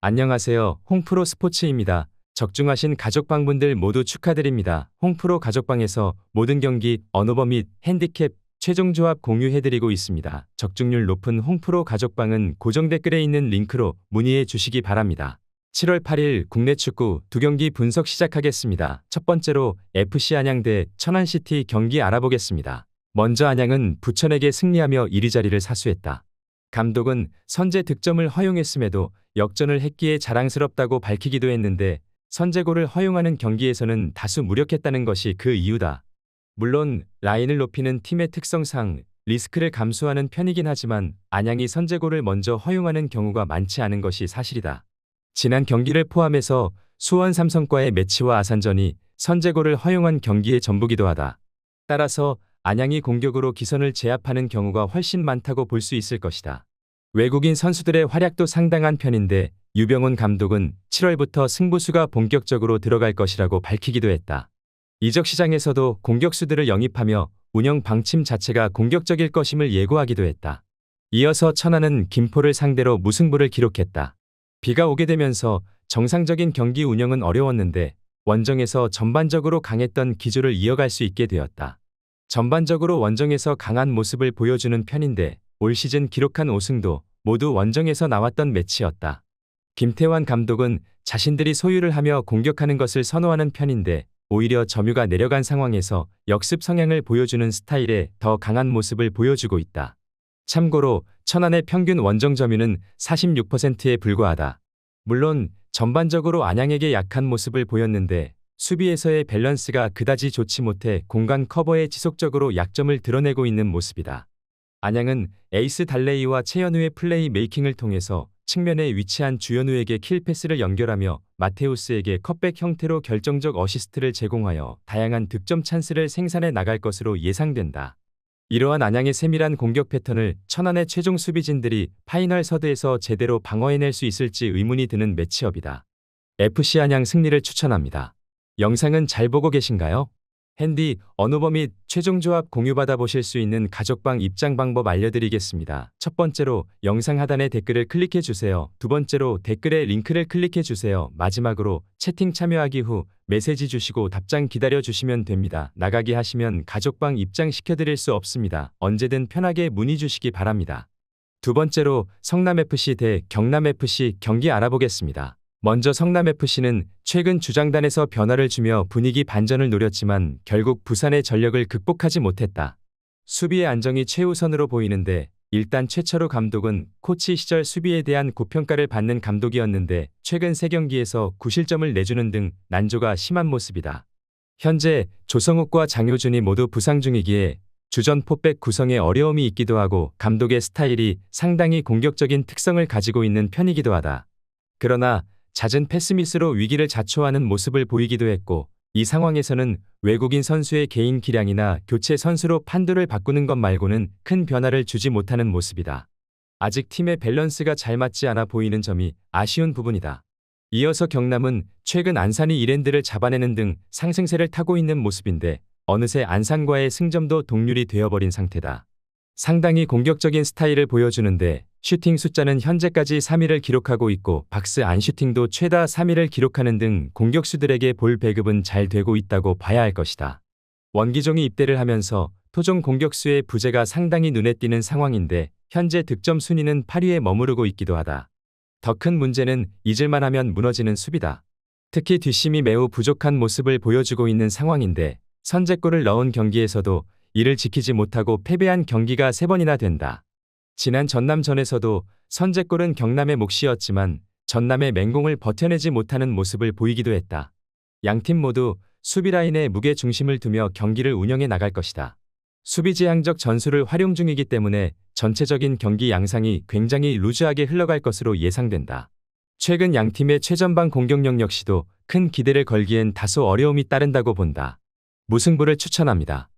안녕하세요. 홍프로 스포츠입니다. 적중하신 가족방분들 모두 축하드립니다. 홍프로 가족방에서 모든 경기, 언오버 및 핸디캡, 최종 조합 공유해드리고 있습니다. 적중률 높은 홍프로 가족방은 고정 댓글에 있는 링크로 문의해 주시기 바랍니다. 7월 8일 국내 축구 2경기 분석 시작하겠습니다. 첫 번째로 FC 안양 대 천안시티 경기 알아보겠습니다. 먼저 안양은 부천에게 승리하며 1위 자리를 사수했다. 감독은 선제 득점을 허용했음에도 역전을 했기에 자랑스럽다고 밝히기도 했는데 선제골을 허용하는 경기에서는 다수 무력했다는 것이 그 이유다. 물론 라인을 높이는 팀의 특성상 리스크를 감수하는 편이긴 하지만 안양이 선제골을 먼저 허용하는 경우가 많지 않은 것이 사실이다. 지난 경기를 포함해서 수원 삼성과의 매치와 아산전이 선제골을 허용한 경기의 전부기도 하다. 따라서 안양이 공격으로 기선을 제압하는 경우가 훨씬 많다고 볼 수 있을 것이다. 외국인 선수들의 활약도 상당한 편인데 유병훈 감독은 7월부터 승부수가 본격적으로 들어갈 것이라고 밝히기도 했다. 이적 시장에서도 공격수들을 영입하며 운영 방침 자체가 공격적일 것임을 예고하기도 했다. 이어서 천안은 김포를 상대로 무승부를 기록했다. 비가 오게 되면서 정상적인 경기 운영은 어려웠는데 원정에서 전반적으로 강했던 기조를 이어갈 수 있게 되었다. 전반적으로 원정에서 강한 모습을 보여주는 편인데 올 시즌 기록한 5승도 모두 원정에서 나왔던 매치였다. 김태환 감독은 자신들이 소유를 하며 공격하는 것을 선호하는 편인데 오히려 점유가 내려간 상황에서 역습 성향을 보여주는 스타일의 더 강한 모습을 보여주고 있다. 참고로 천안의 평균 원정 점유는 46%에 불과하다. 물론 전반적으로 안양에게 약한 모습을 보였는데 수비에서의 밸런스가 그다지 좋지 못해 공간 커버에 지속적으로 약점을 드러내고 있는 모습이다. 안양은 에이스 달레이와 최현우의 플레이 메이킹을 통해서 측면에 위치한 주현우에게 킬패스를 연결하며 마테우스에게 컷백 형태로 결정적 어시스트를 제공하여 다양한 득점 찬스를 생산해 나갈 것으로 예상된다. 이러한 안양의 세밀한 공격 패턴을 천안의 최종 수비진들이 파이널 서드에서 제대로 방어해낼 수 있을지 의문이 드는 매치업이다. FC 안양 승리를 추천합니다. 영상은 잘 보고 계신가요? 핸디, 언오버 및 최종 조합 공유받아 보실 수 있는 가족방 입장 방법 알려드리겠습니다. 첫 번째로 영상 하단의 댓글을 클릭해 주세요. 두 번째로 댓글에 링크를 클릭해 주세요. 마지막으로 채팅 참여하기 후 메시지 주시고 답장 기다려 주시면 됩니다. 나가기 하시면 가족방 입장 시켜드릴 수 없습니다. 언제든 편하게 문의 주시기 바랍니다. 두 번째로 성남FC 대 경남FC 경기 알아보겠습니다. 먼저 성남FC는 최근 주장단에서 변화를 주며 분위기 반전을 노렸지만 결국 부산의 전력을 극복하지 못했다. 수비의 안정이 최우선으로 보이는데 일단 최철우 감독은 코치 시절 수비에 대한 고평가를 받는 감독이었는데 최근 3경기에서 9실점을 내주는 등 난조가 심한 모습이다. 현재 조성욱과 장효준이 모두 부상 중이기에 주전 포백 구성에 어려움이 있기도 하고 감독의 스타일이 상당히 공격적인 특성을 가지고 있는 편이기도 하다. 그러나 잦은 패스미스로 위기를 자초하는 모습을 보이기도 했고 이 상황에서는 외국인 선수의 개인 기량이나 교체 선수로 판도를 바꾸는 것 말고는 큰 변화를 주지 못하는 모습이다. 아직 팀의 밸런스가 잘 맞지 않아 보이는 점이 아쉬운 부분이다. 이어서 경남은 최근 안산이 이랜드를 잡아내는 등 상승세를 타고 있는 모습인데 어느새 안산과의 승점도 동률이 되어버린 상태다. 상당히 공격적인 스타일을 보여주는데 슈팅 숫자는 현재까지 3위를 기록하고 있고 박스 안 슈팅도 최다 3위를 기록하는 등 공격수들에게 볼 배급은 잘 되고 있다고 봐야 할 것이다. 원기종이 입대를 하면서 토종 공격수의 부재가 상당히 눈에 띄는 상황인데 현재 득점 순위는 8위에 머무르고 있기도 하다. 더 큰 문제는 잊을만 하면 무너지는 수비다. 특히 뒷심이 매우 부족한 모습을 보여주고 있는 상황인데 선제골을 넣은 경기에서도 이를 지키지 못하고 패배한 경기가 3번이나 된다. 지난 전남전에서도 선제골은 경남의 몫이었지만 전남의 맹공을 버텨내지 못하는 모습을 보이기도 했다. 양팀 모두 수비라인에 무게 중심을 두며 경기를 운영해 나갈 것이다. 수비지향적 전술을 활용 중이기 때문에 전체적인 경기 양상이 굉장히 루즈하게 흘러갈 것으로 예상된다. 최근 양팀의 최전방 공격력 역시도 큰 기대를 걸기엔 다소 어려움이 따른다고 본다. 무승부를 추천합니다.